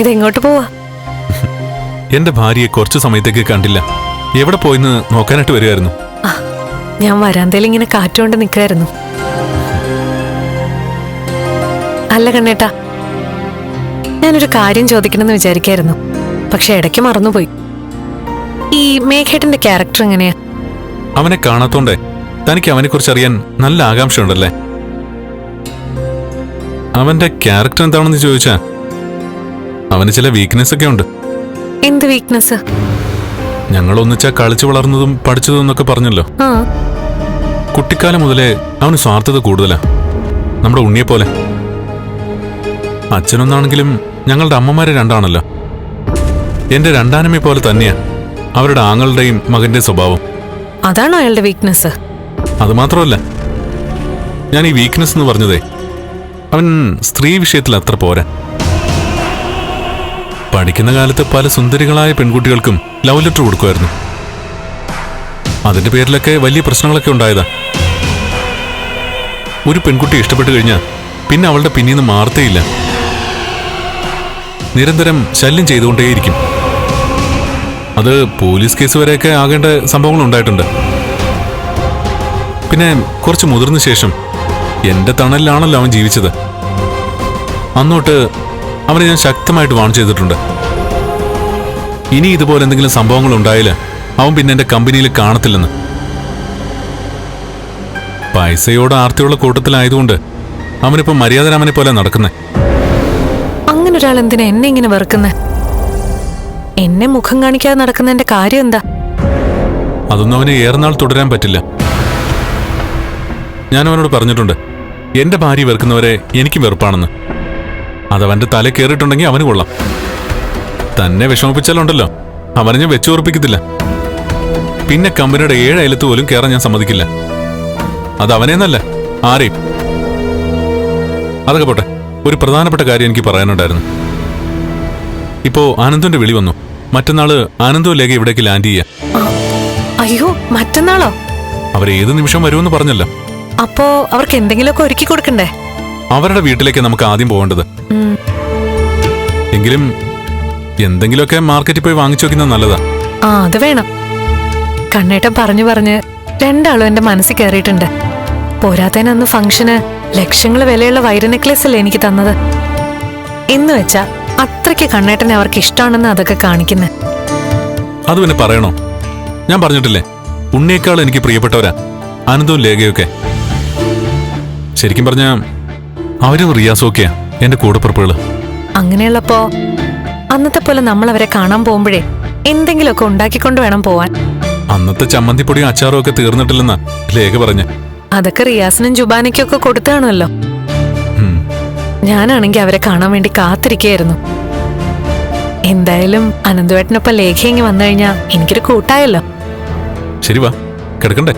ഇതെങ്ങോട്ട് പോവാ? എന്റെ ഭാര്യയെ കുറച്ചു സമയത്തേക്ക് കണ്ടില്ല. എവിടെ പോയിന്ന് നോക്കാനായിട്ട് വരുമായിരുന്നു. ഞാൻ വരാന്തയിൽ ഇങ്ങനെ കാറ്റുകൊണ്ട് നിൽക്കായിരുന്നു. അല്ല കണ്ണേട്ടാ, ഞാനൊരു കാര്യം ചോദിക്കണമെന്ന് വിചാരിക്കായിരുന്നു, പക്ഷെ ഇടയ്ക്ക് മറന്നുപോയി. ഈ മേഘേട്ടന്റെ ക്യാരക്ടർ എങ്ങനെയാ? അവനെ കാണാത്തോണ്ടേ തനിക്ക് അവനെ കുറിച്ച് അറിയാൻ നല്ല ആകാംക്ഷ ഉണ്ടല്ലേ? അവന്റെ ക്യാരക്ടർ എന്താണെന്ന് ചോദിച്ചാ അവന് ചില വീക്ക്നെസ് ഒക്കെ ഉണ്ട്. എന്ത് വീക്ക്നെസ്? ഞങ്ങൾ ഒന്നിച്ചാ കളിച്ചു വളർന്നതും പഠിച്ചതും എന്നൊക്കെ പറഞ്ഞല്ലോ. കുട്ടിക്കാലം മുതലേ അവന് സ്വാർത്ഥത കൂടുതലാ, നമ്മുടെ ഉണ്ണിയെ പോലെ. അച്ഛനൊന്നാണെങ്കിലും ഞങ്ങളുടെ അമ്മമാരെ രണ്ടാണല്ലോ. എന്റെ രണ്ടാനമ്മയെ പോലെ തന്നെയാ അവരുടെ ആങ്ങളുടെയും മകന്റെ സ്വഭാവം. അതാണോ അയാളുടെ വീക്ക്നെസ്? അത് മാത്രമല്ല, ഞാൻ ഈ വീക്ക്നെസ് എന്ന് പറഞ്ഞതേ അവൻ സ്ത്രീ വിഷയത്തിൽ അത്ര പോരാ. പഠിക്കുന്ന കാലത്ത് പല സുന്ദരികളായ പെൺകുട്ടികൾക്കും ലവ് ലെറ്റർ കൊടുക്കുമായിരുന്നു. അതിന്റെ പേരിലൊക്കെ വലിയ പ്രശ്നങ്ങളൊക്കെ ഉണ്ടായതാ. ഒരു പെൺകുട്ടി ഇഷ്ടപ്പെട്ടു കഴിഞ്ഞാൽ പിന്നെ അവളുടെ പിന്നീന്ന് മാറത്തേയില്ല. നിരന്തരം ശല്യം ചെയ്തുകൊണ്ടേയിരിക്കും. അത് പോലീസ് കേസ് വരെയൊക്കെ ആകേണ്ട സംഭവങ്ങൾ ഉണ്ടായിട്ടുണ്ട്. പിന്നെ കുറച്ച് മുതിർന്ന ശേഷം എന്റെ തണലിലാണല്ലോ അവൻ ജീവിച്ചത്. അന്നോട്ട് അവനെ ഞാൻ ശക്തമായിട്ട് വാൺ ചെയ്തിട്ടുണ്ട്. ഇനി ഇതുപോലെ എന്തെങ്കിലും സംഭവങ്ങൾ ഉണ്ടായില്ല അവൻ പിന്നെ എന്റെ കമ്പനിയിൽ കാണത്തില്ലെന്ന്. പൈസയോട് ആർത്തിയുള്ള കൂട്ടത്തിലായതുകൊണ്ട് അവനിപ്പോ മര്യാദരാമനെ പോലെ നടക്കുന്നേ. അങ്ങനെ ഒരാൾ എന്തിനാ എന്നെ ഇങ്ങനെ വെറുക്കുന്നേ? എന്നെ മുഖം കാണിക്കാതെ നടക്കുന്നതിന്റെ കാര്യം എന്താ? അതൊന്നും അവന് ഏറെ നാൾ തുടരാൻ പറ്റില്ല. ഞാൻ അവനോട് പറഞ്ഞിട്ടുണ്ട്, എന്റെ ഭാര്യ വെറുക്കുന്നവരെ എനിക്ക് വെറുപ്പാണെന്ന്. അതവന്റെ തല കയറിയിട്ടുണ്ടെങ്കിൽ അവന് കൊള്ളാം. തന്നെ വിഷമിപ്പിച്ചാലുണ്ടല്ലോ അവനെ ഞാൻ വെച്ചുറപ്പിക്കത്തില്ല. പിന്നെ കമ്പനിയുടെ 7 അയലത്ത് പോലും കയറാൻ ഞാൻ സമ്മതിക്കില്ല. അത് അവനേന്നല്ല, ആരെയും. അതൊക്കെ പോട്ടെ, ഒരു പ്രധാനപ്പെട്ട കാര്യം എനിക്ക് പറയാനുണ്ടായിരുന്നു. ഇപ്പോ ആനന്ദന്റെ വിളി വന്നു. മറ്റന്നാള് ആനന്ദവും ലേഖ ഇവിടേക്ക് ലാൻഡ് ചെയ്യാ. അയ്യോ, മറ്റന്നാളോ? അവരേത് നിമിഷം വരുമെന്ന് പറഞ്ഞല്ലോ. അപ്പോ അവർക്ക് എന്തെങ്കിലുമൊക്കെ ഒരുക്കി കൊടുക്കണ്ടേ? അവരുടെ വീട്ടിലേക്ക് നമുക്ക് ആദ്യം പോകേണ്ടത്. എങ്കിലും എന്തെങ്കിലുമൊക്കെ മാർക്കറ്റിൽ പോയി വാങ്ങിച്ചു വെക്കുന്നത് നല്ലതാ. അത് വേണം. കണ്ണേട്ടൻ പറഞ്ഞു പറഞ്ഞ് രണ്ടാളും എന്റെ മനസ്സിൽ കയറിയിട്ടുണ്ട്. പോരാത്തതിന് അന്ന് ഫംഗ്ഷന് ലക്ഷങ്ങൾ വിലയുള്ള വൈര നെക്ലേസ് അല്ലേ എനിക്ക് തന്നത്. എന്ന് വെച്ചാ അത്രയ്ക്ക് കണ്ണേട്ടനെ അവർക്ക് ഇഷ്ടമാണെന്ന് അതൊക്കെ കാണിക്കുന്നേ. അത് പിന്നെ പറയണോ? ഞാൻ പറഞ്ഞിട്ടില്ലേ, ഉണ്ണിയേക്കാൾ എനിക്ക് പ്രിയപ്പെട്ടവരാ ആനന്ദവും ലേഖയൊക്കെ. ശരിക്കും പറഞ്ഞ അവരും റിയാസും ഒക്കെയാ എന്റെ കൂടപ്പുറപ്പുകള്. അങ്ങനെയുള്ളപ്പോ അന്നത്തെ പോലെ നമ്മൾ അവരെ കാണാൻ പോകുമ്പോഴേ എന്തെങ്കിലുമൊക്കെ ഉണ്ടാക്കിക്കൊണ്ട് വേണം പോവാൻ. അന്നത്തെ ചമ്മന്തിപ്പൊടിയും അച്ചാറും ഒക്കെ തീർന്നിട്ടില്ലെന്നാ ലേഖ പറഞ്ഞ. അതൊക്കെ റിയാസിനും ജുബാനയ്ക്കും ഒക്കെ കൊടുത്താണല്ലോ. ഞാനാണെങ്കി അവരെ കാണാൻ വേണ്ടി കാത്തിരിക്കുകയായിരുന്നു. എന്തായാലും അനന്തുവേട്ടനൊപ്പം ലേഖ ഇങ്ങ് വന്നു കഴിഞ്ഞാ എനിക്കൊരു കൂട്ടായല്ലോ. ശരി, വാ കിടക്കണ്ടേ?